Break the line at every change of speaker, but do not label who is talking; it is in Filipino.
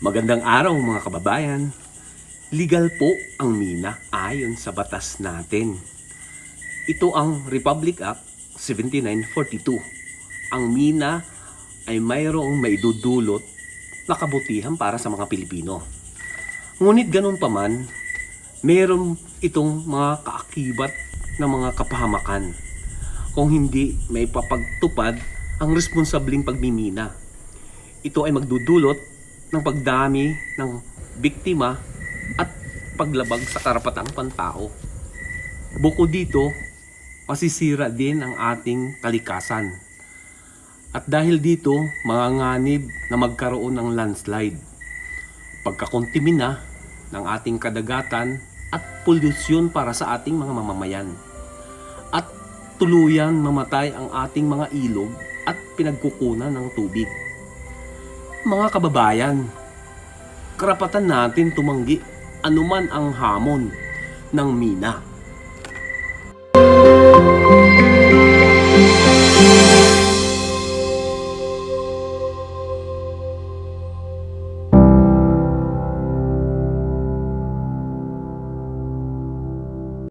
Magandang araw mga kababayan. Legal po ang mina ayon sa batas natin. Ito ang Republic Act 7942. Ang mina ay mayroong maidudulot na kabutihan para sa mga Pilipino. Ngunit ganun pa man, mayroon itong mga kaakibat na mga kapahamakan kung hindi may papagtupad ang responsabling pagmimina. Ito ay magdudulot ng pagdami ng biktima at paglabag sa karapatang pantao. Bukod dito, masisira din ang ating kalikasan. At dahil dito, manganganib na magkaroon ng landslide, pagkakontamina ng ating kadagatan at polusyon para sa ating mga mamamayan. At tuluyan mamatay ang ating mga ilog at pinagkukunan ng tubig. Mga kababayan, karapatan natin tumanggi anuman ang hamon ng mina.